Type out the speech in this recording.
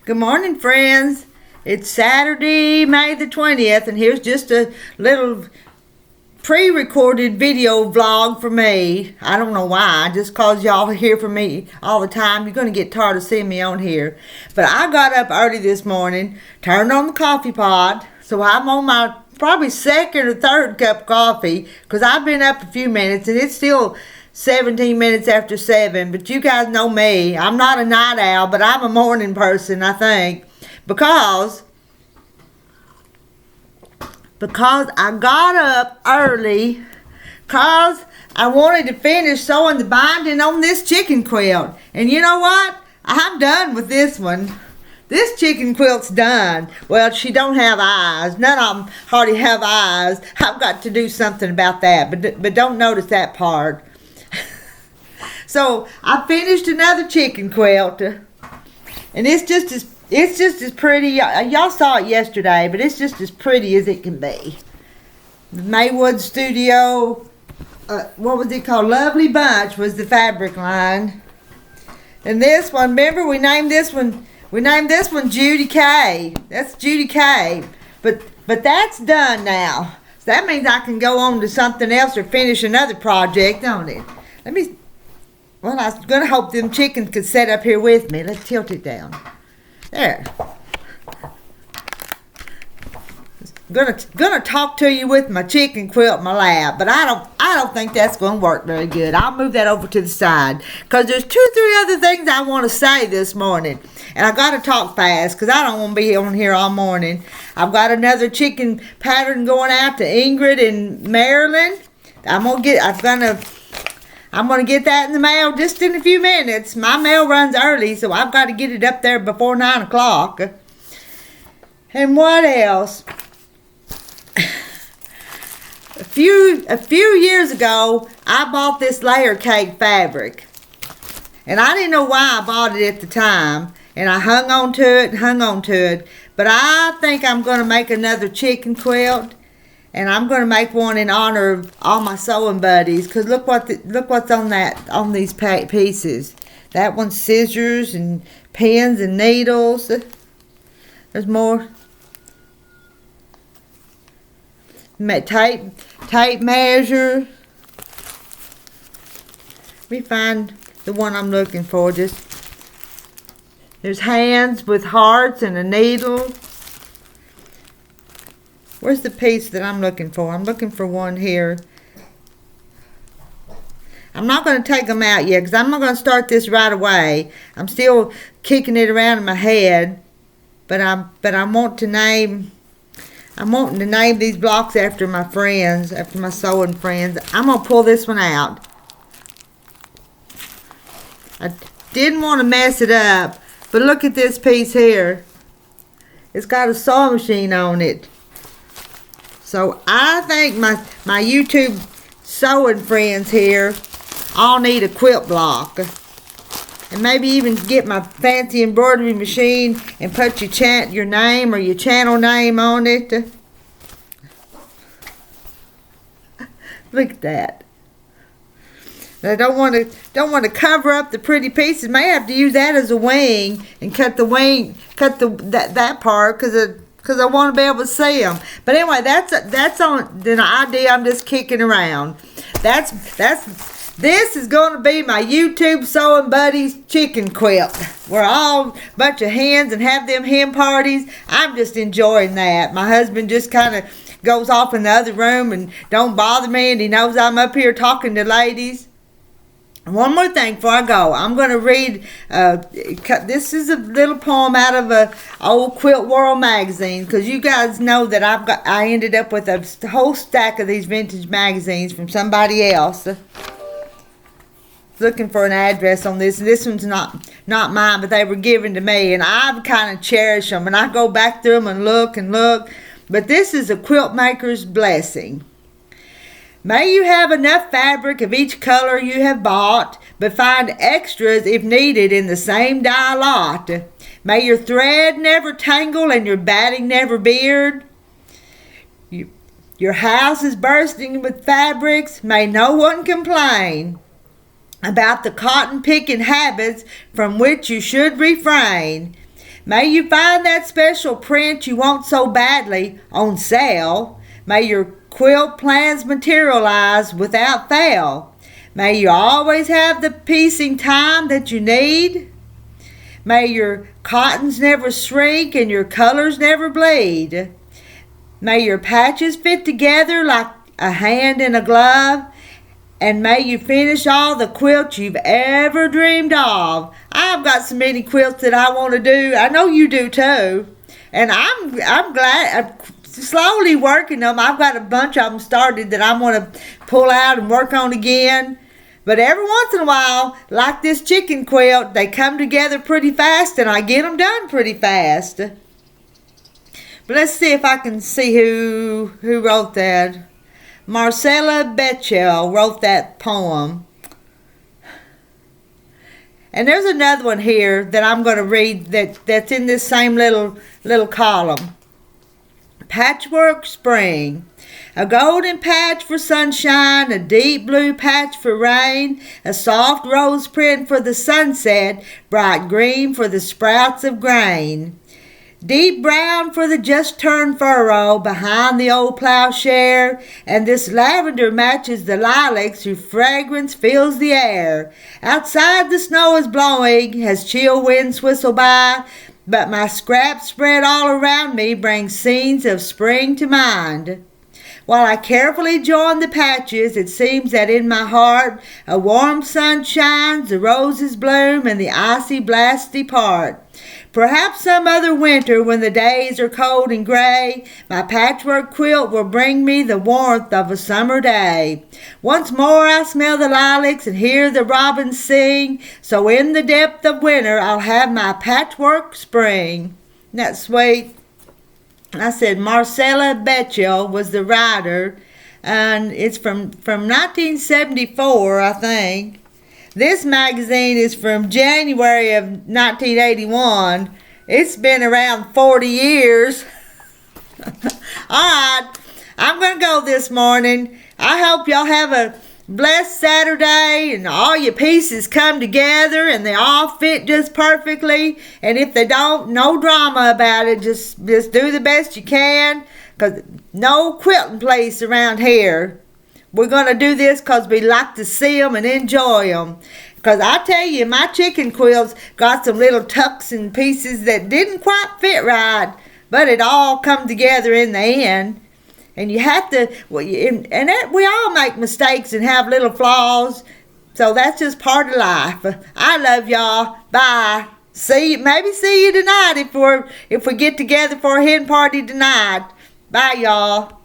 Good morning, friends. It's Saturday, May the 20th, and here's just a little pre-recorded video vlog for me. I don't know why, just cause y'all hear from me all the time. You're going to get tired of seeing me on here. But I got up early this morning, turned on the coffee pot, so I'm on my probably second or third cup of coffee, because I've been up a few minutes, and it's still 17 minutes after 7, but you guys know me. I'm not a night owl, but I'm a morning person, I think, because I got up early because I wanted to finish sewing the binding on this chicken quilt. And you know what? I'm done with this one. This chicken quilt's done. Well, she don't have eyes. None of them hardly have eyes. I've got to do something about that, but don't notice that part. So I finished another chicken quilt, and it's just as pretty. Y'all saw it yesterday, but it's just as pretty as it can be. The Maywood Studio, what was it called? Lovely Bunch was the fabric line, and this one. Remember, we named this one Judy K. That's Judy K. But that's done now. So that means I can go on to something else or finish another project, don't it? Well, I was going to hope them chickens could sit up here with me. Let's tilt it down. There. Gonna talk to you with my chicken quilt in my lap, but I don't think that's going to work very good. I'll move that over to the side, because there's 2-3 other things I want to say this morning, and I got to talk fast because I don't want to be on here all morning. I've got another chicken pattern going out to Ingrid in Maryland. I'm gonna get that in the mail just in a few minutes. My mail runs early, so I've got to get it up there before 9 o'clock. And what else? A few years ago, I bought this layer cake fabric. And I didn't know why I bought it at the time. And I hung on to it. But I think I'm going to make another chicken quilt. And I'm going to make one in honor of all my sewing buddies. Because look what's on these pieces. That one's scissors and pins and needles. There's more. Tape measure. Let me find the one I'm looking for. There's hands with hearts and a needle. Where's the piece that I'm looking for? I'm looking for one here. I'm not going to take them out yet because I'm not going to start this right away. I'm still kicking it around in my head, but I'm wanting to name these blocks after my friends, after my sewing friends. I'm going to pull this one out. I didn't want to mess it up, but look at this piece here. It's got a sewing machine on it. So I think my YouTube sewing friends here all need a quilt block. And maybe even get my fancy embroidery machine and put your name or your channel name on it. Look at that. I don't want to cover up the pretty pieces. May have to use that as a wing and cut that part because I want to be able to see them. But anyway, that's on the idea I'm just kicking around. This is going to be my YouTube Sewing Buddies chicken quilt. We're all a bunch of hens and have them hen parties. I'm just enjoying that. My husband just kind of goes off in the other room and don't bother me, and he knows I'm up here talking to ladies. One more thing before I go. I'm going to read, this is a little poem out of a old Quilt World magazine, because you guys know that I ended up with a whole stack of these vintage magazines from somebody else. Looking for an address on this. This one's not mine, but they were given to me, and I've kind of cherished them, and I go back through them and look. But this is a quilt maker's blessing. May you have enough fabric of each color you have bought, but find extras if needed in the same dye lot. May your thread never tangle and your batting never beard. Your house is bursting with fabrics. May no one complain about the cotton picking habits from which you should refrain. May you find that special print you want so badly on sale. May your quilt plans materialize without fail. May you always have the piecing time that you need. May your cottons never shrink and your colors never bleed. May your patches fit together like a hand in a glove. And may you finish all the quilts you've ever dreamed of. I've got so many quilts that I want to do. I know you do too. And I'm glad I'm slowly working them. I've got a bunch of them started that I want to pull out and work on again. But every once in a while, like this chicken quilt, they come together pretty fast and I get them done pretty fast. But let's see if I can see who wrote that. Marcella Betchell wrote that poem. And there's another one here that I'm going to read that's in this same little column. Patchwork Spring. A golden patch for sunshine, a deep blue patch for rain, a soft rose print for the sunset, bright green for the sprouts of grain. Deep brown for the just turned furrow behind the old plowshare, and this lavender matches the lilacs whose fragrance fills the air. Outside the snow is blowing as chill winds whistle by, but my scraps spread all around me bring scenes of spring to mind. While I carefully join the patches, it seems that in my heart a warm sun shines, the roses bloom, and the icy blasts depart. Perhaps some other winter, when the days are cold and gray, my patchwork quilt will bring me the warmth of a summer day. Once more I smell the lilacs and hear the robins sing, so in the depth of winter I'll have my patchwork spring. Isn't that sweet? I said Marcella Betchell was the writer, and it's from 1974, I think. This magazine is from January of 1981. It's been around 40 years. All right, I'm going to go this morning. I hope y'all have a blessed Saturday and all your pieces come together and they all fit just perfectly. And if they don't, no drama about it. Just do the best you can, because no quilting place around here. We're going to do this because we like to see them and enjoy them. Because I tell you, my chicken quilts got some little tucks and pieces that didn't quite fit right, but it all come together in the end. And you have to, we all make mistakes and have little flaws, so that's just part of life. I love y'all. Bye. Maybe see you tonight if we get together for a hen party tonight. Bye, y'all.